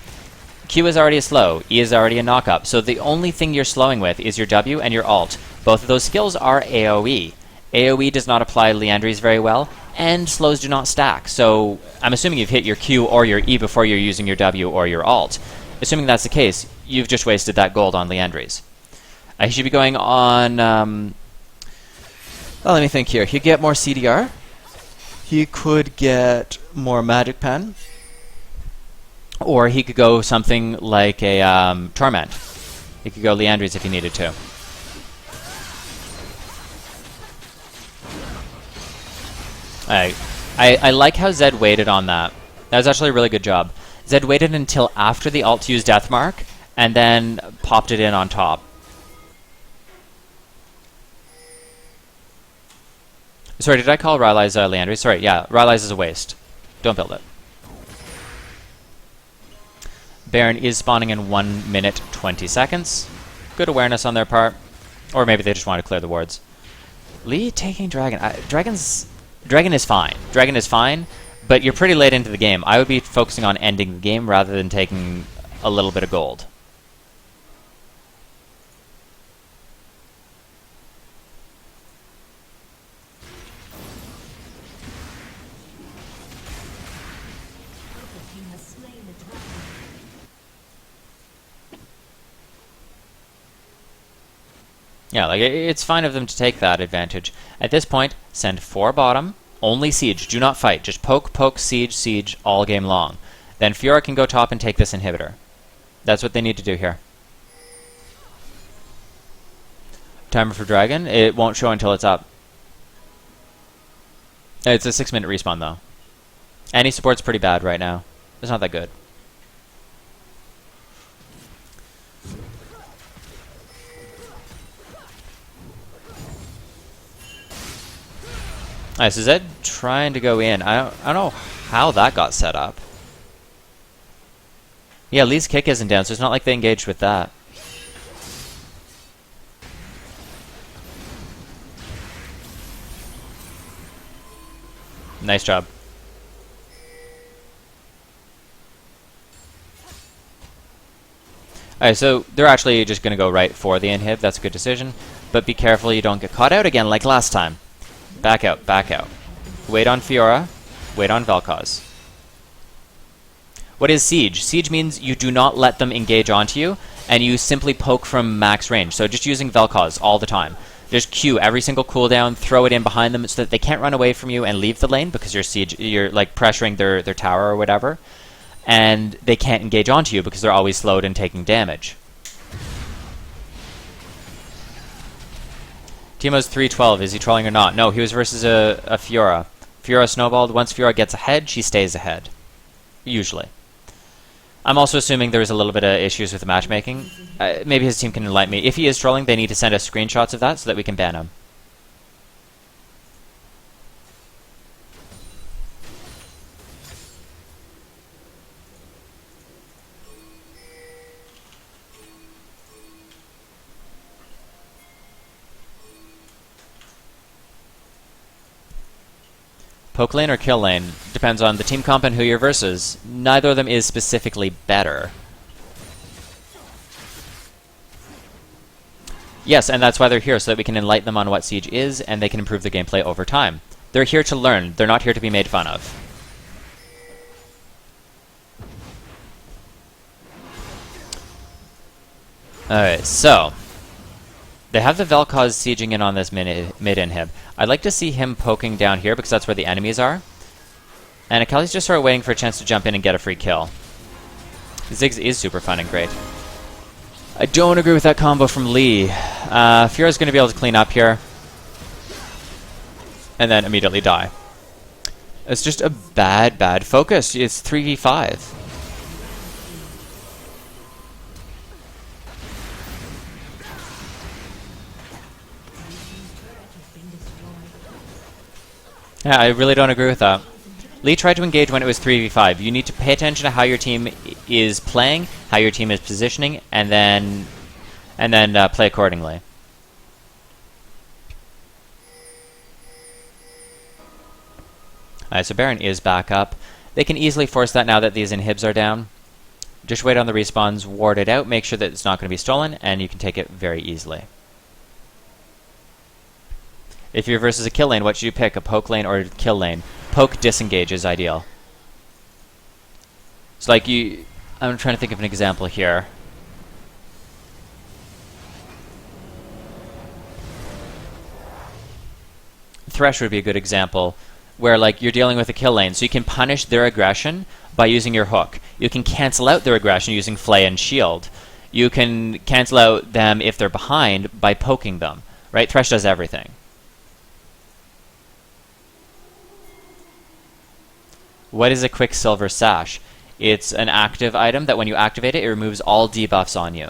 Q is already a slow. E is already a knock-up. So the only thing you're slowing with is your W and your ult. Both of those skills are AoE. AoE does not apply Liandry's very well, and slows do not stack. So I'm assuming you've hit your Q or your E before you're using your W or your ult. Assuming that's the case, you've just wasted that gold on Liandry's. He should be going on... well, let me think here. He'd get more CDR. He could get more Magic Pen. Or he could go something like a Torment. He could go Liandry's if he needed to. I like how Zed waited on that. That was actually a really good job. Zed waited until after the ult to use Deathmark, and then popped it in on top. Sorry, did I call Rylai's Liandry? Sorry, yeah, Rylai's is a waste. Don't build it. Baron is spawning in 1 minute 20 seconds. Good awareness on their part. Or maybe they just want to clear the wards. Lee taking Dragon. Dragon is fine. Dragon is fine, but you're pretty late into the game. I would be focusing on ending the game rather than taking a little bit of gold. Yeah, like it's fine of them to take that advantage. At this point, send 4 bottom, only siege, do not fight. Just poke, poke, siege, siege all game long. Then Fiora can go top and take this inhibitor. That's what they need to do here. Timer for Dragon, it won't show until it's up. It's a 6-minute respawn though. Any support's pretty bad right now. It's not that good. Alright, so Zed trying to go in. I don't know how that got set up. Yeah, Lee's kick isn't down, so it's not like they engaged with that. Nice job. Alright, so they're actually just going to go right for the inhib. That's a good decision. But be careful you don't get caught out again like last time. Back out, back out. Wait on Fiora. Wait on Vel'Koz. What is Siege? Siege means you do not let them engage onto you, and you simply poke from max range. So just using Vel'Koz all the time. Just Q every single cooldown, throw it in behind them so that they can't run away from you and leave the lane because you're like pressuring their tower or whatever. And they can't engage onto you because they're always slowed and taking damage. Teemo's 312. Is he trolling or not? No, he was versus a Fiora. Fiora snowballed. Once Fiora gets ahead, she stays ahead. Usually. I'm also assuming there's a little bit of issues with the matchmaking. Maybe his team can enlighten me. If he is trolling, they need to send us screenshots of that so that we can ban him. Poke lane or kill lane? Depends on the team comp and who you're versus. Neither of them is specifically better. Yes, and that's why they're here, so that we can enlighten them on what Siege is, and they can improve the gameplay over time. They're here to learn. They're not here to be made fun of. Alright, so they have the Vel'Koz sieging in on this mid-inhib. I'd like to see him poking down here because that's where the enemies are. And Akali's just sort of waiting for a chance to jump in and get a free kill. Ziggs is super fun and great. I don't agree with that combo from Lee. Fiora's going to be able to clean up here. And then immediately die. It's just a bad focus. It's 3v5. Yeah, I really don't agree with that. Lee tried to engage when it was 3v5. You need to pay attention to how your team is playing, how your team is positioning, and then play accordingly. Alright, so Baron is back up. They can easily force that now that these inhibs are down. Just wait on the respawns, ward it out, make sure that it's not going to be stolen, and you can take it very easily. If you're versus a kill lane, what should you pick? A poke lane or a kill lane? Poke disengage is ideal. It's like I'm trying to think of an example here. Thresh would be a good example, where like you're dealing with a kill lane, so you can punish their aggression by using your hook. You can cancel out their aggression using Flay and Shield. You can cancel out them if they're behind by poking them. Right? Thresh does everything. What is a Quicksilver Sash? It's an active item that when you activate it, it removes all debuffs on you.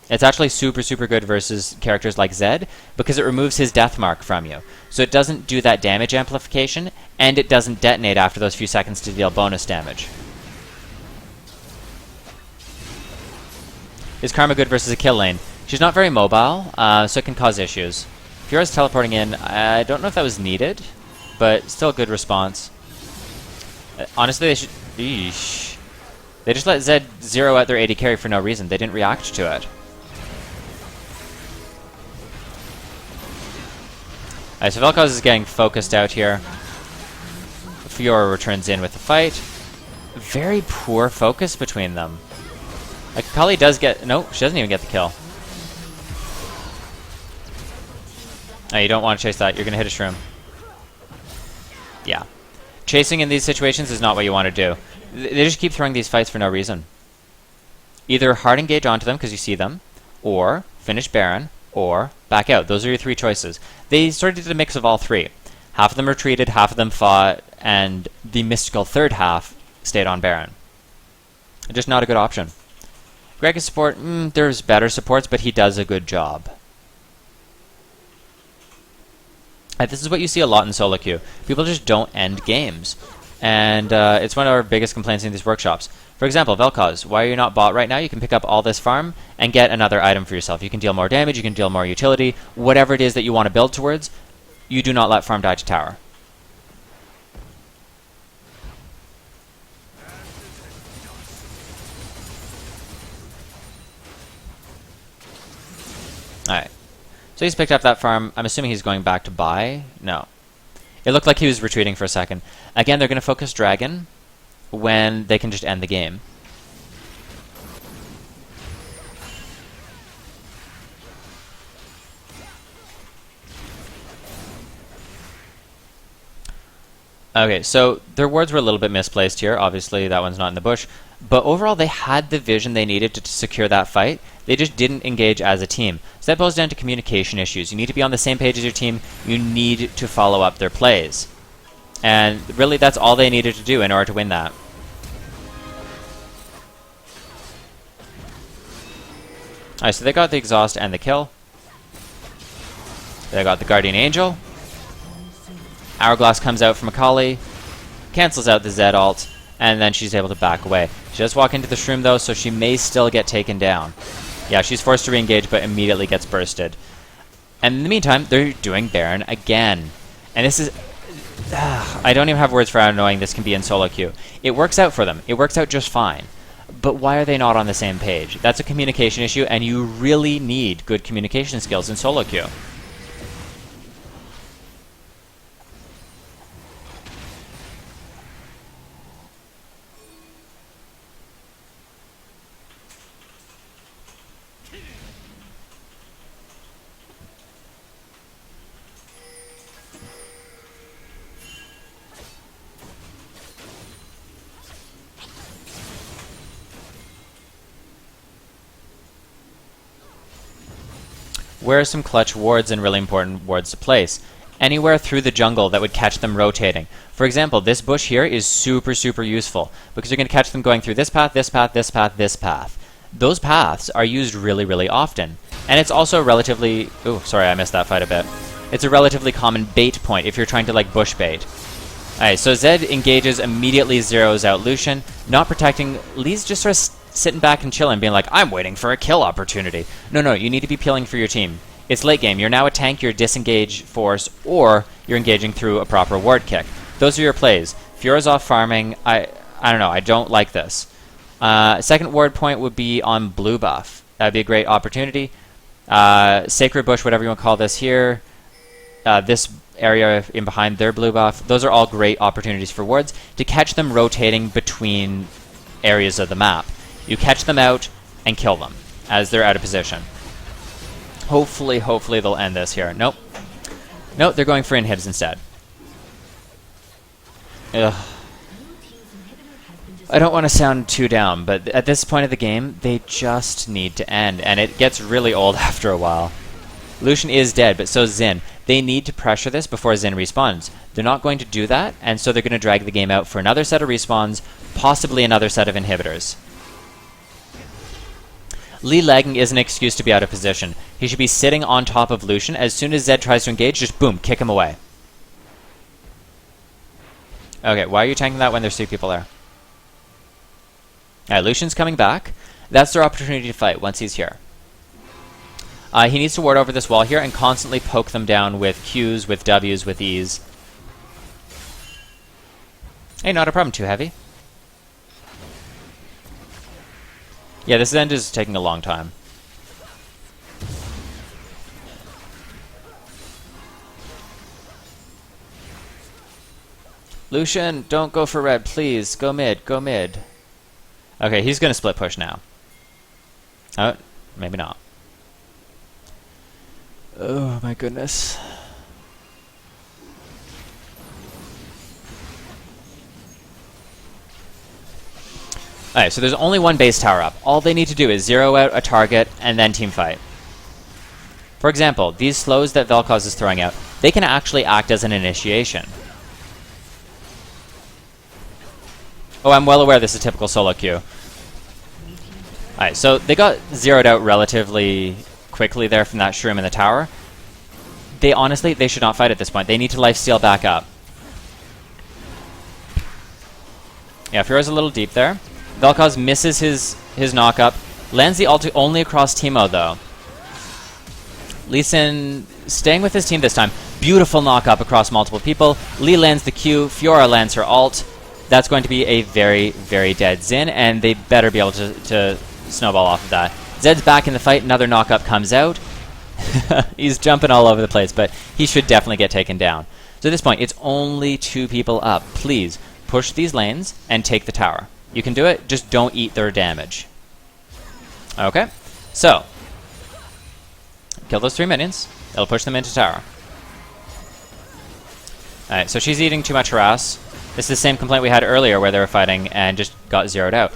It's actually super good versus characters like Zed, because it removes his death mark from you. So it doesn't do that damage amplification, and it doesn't detonate after those few seconds to deal bonus damage. Is Karma good versus a kill lane? She's not very mobile, so it can cause issues. Fiora's teleporting in. I don't know if that was needed, but still a good response. Honestly, they should... Eesh. They just let Zed zero out their AD carry for no reason. They didn't react to it. Alright, so Vel'Koz is getting focused out here. Fiora returns in with the fight. Very poor focus between them. Like, Kali does get... No, she doesn't even get the kill. Oh, you don't want to chase that. You're going to hit a shroom. Yeah. Chasing in these situations is not what you want to do. They just keep throwing these fights for no reason. Either hard engage onto them because you see them, or finish Baron, or back out. Those are your three choices. They sort of did a mix of all three. Half of them retreated, half of them fought, and the mystical third half stayed on Baron. Just not a good option. Greg is support. There's better supports, but he does a good job. This is what you see a lot in solo queue. People just don't end games. And it's one of our biggest complaints in these workshops. For example, Vel'Koz, why are you not bot right now? You can pick up all this farm and get another item for yourself. You can deal more damage, you can deal more utility, whatever it is that you want to build towards, you do not let farm die to tower. Alright. So he's picked up that farm. I'm assuming he's going back to buy. No. It looked like he was retreating for a second. Again, they're going to focus Dragon when they can just end the game. Okay, so their wards were a little bit misplaced here. Obviously, that one's not in the bush. But overall, they had the vision they needed to secure that fight. They just didn't engage as a team. So that boils down to communication issues. You need to be on the same page as your team. You need to follow up their plays. And really, that's all they needed to do in order to win that. Alright, so they got the exhaust and the kill. They got the Guardian Angel. Hourglass comes out from Akali, cancels out the Zed ult, and then she's able to back away. She does walk into the Shroom though, so she may still get taken down. Yeah, she's forced to re-engage, but immediately gets bursted. And in the meantime, they're doing Baron again. And this is... I don't even have words for how annoying this can be in solo queue. It works out for them. It works out just fine. But why are they not on the same page? That's a communication issue, and you really need good communication skills in solo queue. Where are some clutch wards and really important wards to place? Anywhere through the jungle that would catch them rotating. For example, this bush here is super, super useful because you're going to catch them going through this path, this path, this path, this path. Those paths are used really, really often. And it's also relatively... Ooh, sorry, I missed that fight a bit. It's a relatively common bait point if you're trying to, like, bush bait. Alright, so Zed engages, immediately zeroes out Lucian, not protecting. Lee's just sort of sitting back and chilling, being like, I'm waiting for a kill opportunity. No, you need to be peeling for your team. It's late game. You're now a tank, you're disengage force, or you're engaging through a proper ward kick. Those are your plays. Fiora's off farming. I don't know. I don't like this. Second ward point would be on blue buff. That would be a great opportunity. Sacred Bush, whatever you want to call this here. This area in behind their blue buff. Those are all great opportunities for wards to catch them rotating between areas of the map. You catch them out and kill them as they're out of position. Hopefully they'll end this here. Nope, they're going for inhibs instead. Ugh. I don't want to sound too down, but at this point of the game, they just need to end, and it gets really old after a while. Lucian is dead, but so is Xin. They need to pressure this before Xin respawns. They're not going to do that, and so they're going to drag the game out for another set of respawns, possibly another set of inhibitors. Lee lagging is an excuse to be out of position. He should be sitting on top of Lucian. As soon as Zed tries to engage, just boom, kick him away. Okay, why are you tanking that when there's 3 people there? Alright, Lucian's coming back. That's their opportunity to fight once he's here. He needs to ward over this wall here and constantly poke them down with Qs, with Ws, with Es. Hey, not a problem, too heavy. Yeah, this end is taking a long time. Lucian, don't go for red, please. Go mid, go mid. Okay, he's going to split push now. Oh, maybe not. Oh my goodness. Alright, so there's only one base tower up. All they need to do is zero out a target and then team fight. For example, these slows that Vel'Koz is throwing out, they can actually act as an initiation. Oh, I'm well aware this is typical solo queue. Alright, so they got zeroed out relatively quickly there from that shroom in the tower. They honestly, they should not fight at this point. They need to lifesteal back up. Yeah, Furo's a little deep there. Vel'Koz misses his knock-up. Lands the ult only across Teemo, though. Lee Sin staying with his team this time. Beautiful knock-up across multiple people. Lee lands the Q. Fiora lands her ult. That's going to be a very, very dead Xin, and they better be able to snowball off of that. Zed's back in the fight. Another knock-up comes out. He's jumping all over the place, but he should definitely get taken down. So at this point, it's only 2 people up. Please, push these lanes and take the tower. You can do it, just don't eat their damage. Okay, so kill those 3 minions. It'll push them into tower. Alright, so she's eating too much harass. This is the same complaint we had earlier where they were fighting and just got zeroed out.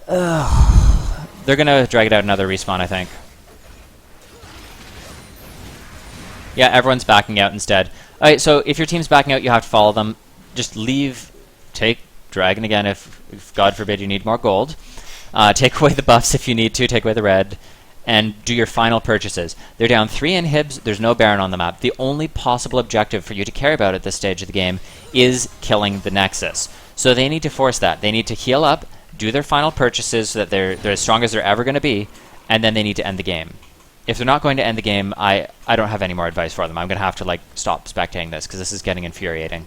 Ugh. They're gonna drag it out another respawn, I think. Yeah, everyone's backing out instead. Alright, so if your team's backing out, you have to follow them. Just leave, take Dragon again if God forbid you need more gold. Take away the buffs if you need to, take away the red, and do your final purchases. They're down 3 inhibs, there's no Baron on the map. The only possible objective for you to care about at this stage of the game is killing the Nexus. So they need to force that. They need to heal up, do their final purchases so that they're as strong as they're ever going to be, and then they need to end the game. If they're not going to end the game, I don't have any more advice for them. I'm going to have to like stop spectating this because this is getting infuriating.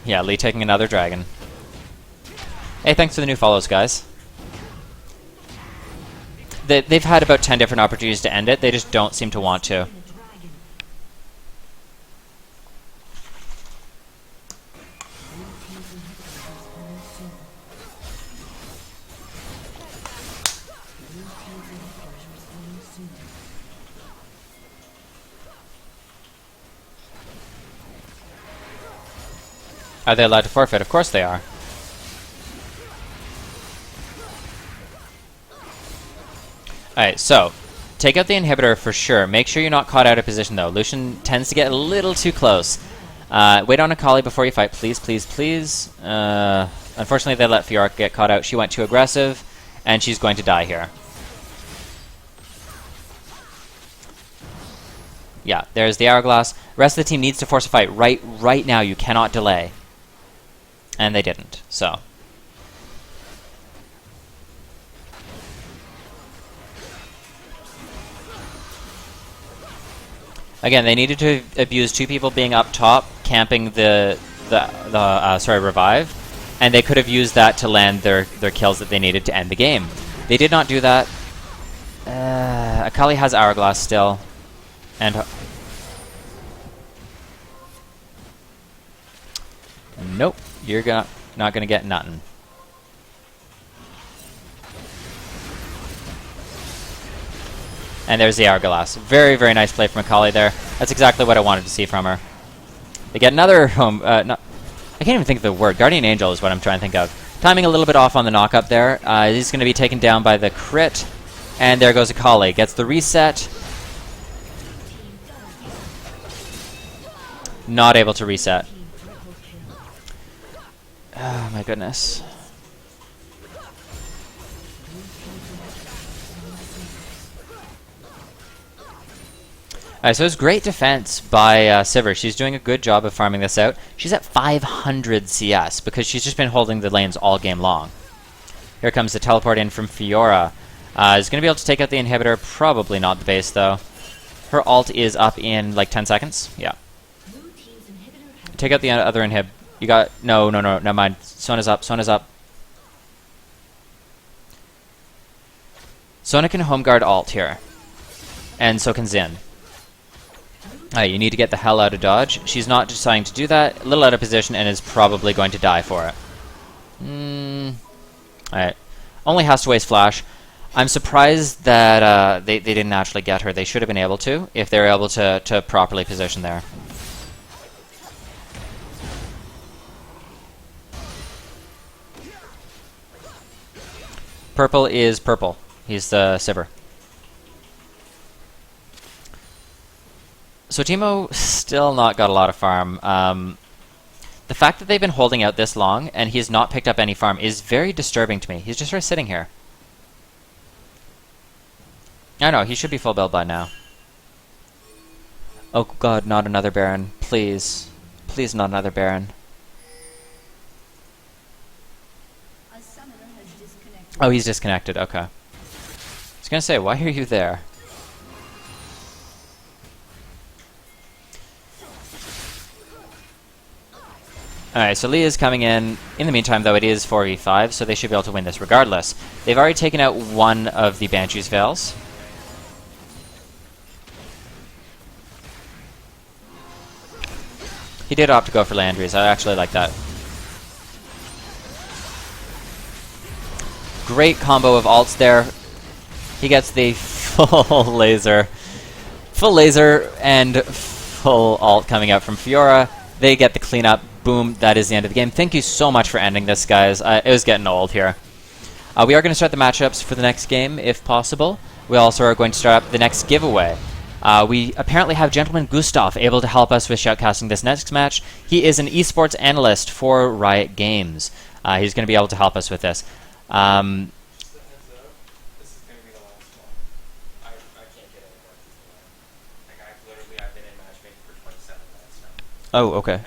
Yeah, Lee taking another dragon. Hey, thanks for the new follows, guys. They've had about 10 different opportunities to end it. They just don't seem to want to. Are they allowed to forfeit? Of course they are. Alright, so take out the inhibitor for sure. Make sure you're not caught out of position though. Lucian tends to get a little too close. Wait on Akali before you fight, please, please, please. Unfortunately, they let Fiora get caught out. She went too aggressive, and she's going to die here. Yeah, there's the hourglass. Rest of the team needs to force a fight right now. You cannot delay. And they didn't, so. Again, they needed to abuse 2 people being up top, camping the revive, and they could have used that to land their kills that they needed to end the game. They did not do that. Akali has hourglass still, and nope, you're not gonna get nothing. And there's the hourglass. Very, very nice play from Akali there. That's exactly what I wanted to see from her. They get another home. I can't even think of the word. Guardian Angel is what I'm trying to think of. Timing a little bit off on the knock up there. He's going to be taken down by the crit. And there goes Akali. Gets the reset. Not able to reset. Oh my goodness. Alright, so it's great defense by Sivir. She's doing a good job of farming this out. She's at 500 CS because she's just been holding the lanes all game long. Here comes the teleport in from Fiora. Is going to be able to take out the inhibitor. Probably not the base, though. Her ult is up in like 10 seconds. Yeah. Take out the other inhib. You got... No, never mind. Sona's up, Sona's up. Sona can home guard ult here. And so can Xin. Alright, you need to get the hell out of dodge. She's not deciding to do that. A little out of position and is probably going to die for it. Alright. Only has to waste flash. I'm surprised that they didn't actually get her. They should have been able to, if they were able to properly position there. Purple is purple. He's the Sivir. So Teemo still not got a lot of farm. The fact that they've been holding out this long and he's not picked up any farm is very disturbing to me. He's just sort of sitting here. I know, he should be full build by now. Oh god, not another Baron. Please. Please not another Baron. Oh, he's disconnected, okay. I was gonna say, why are you there? Alright, so Lee is coming in. In the meantime, though, it is 4v5, so they should be able to win this regardless. They've already taken out one of the Banshee's Veils. He did opt to go for Landry's. I actually like that. Great combo of ults there. He gets the full laser. Full laser and full ult coming out from Fiora. They get the cleanup. Boom, that is the end of the game. Thank you so much for ending this, guys. It was getting old here. We are going to start the matchups for the next game, if possible. We also are going to start up the next giveaway. We apparently have Gentleman Gustav able to help us with shoutcasting this next match. He is an esports analyst for Riot Games. He's going to be able to help us with this. Oh, okay.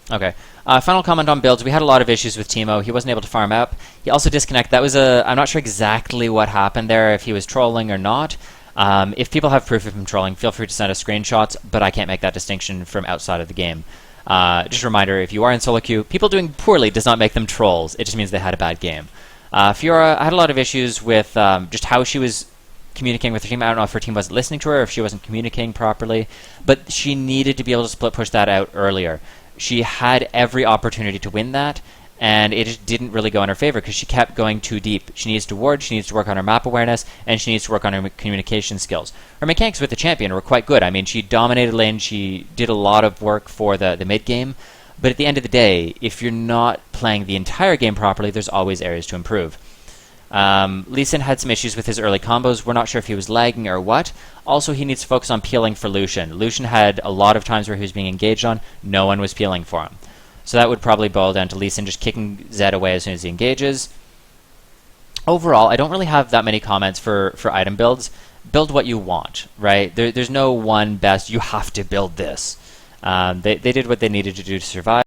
Okay. Final comment on builds. We had a lot of issues with Teemo. He wasn't able to farm up. He also disconnected. That was I'm not sure exactly what happened there, if he was trolling or not. If people have proof of him trolling, feel free to send us screenshots, but I can't make that distinction from outside of the game. Just a reminder, if you are in solo queue, people doing poorly does not make them trolls. It just means they had a bad game. Fiora, I had a lot of issues with just how she was communicating with her team. I don't know if her team wasn't listening to her, or if she wasn't communicating properly, but she needed to be able to split push that out earlier. She had every opportunity to win that, and it just didn't really go in her favor because she kept going too deep. She needs to ward, she needs to work on her map awareness, and she needs to work on her communication skills. Her mechanics with the champion were quite good. I mean, she dominated lane, she did a lot of work for the mid game, but at the end of the day, if you're not playing the entire game properly, there's always areas to improve. Lee Sin had some issues with his early combos. We're not sure if he was lagging or what. Also, he needs to focus on peeling for Lucian. Lucian had a lot of times where he was being engaged on. No one was peeling for him. So that would probably boil down to Lee Sin just kicking Zed away as soon as he engages. Overall, I don't really have that many comments for item builds. Build what you want, right? There's no one best, you have to build this. They did what they needed to do to survive.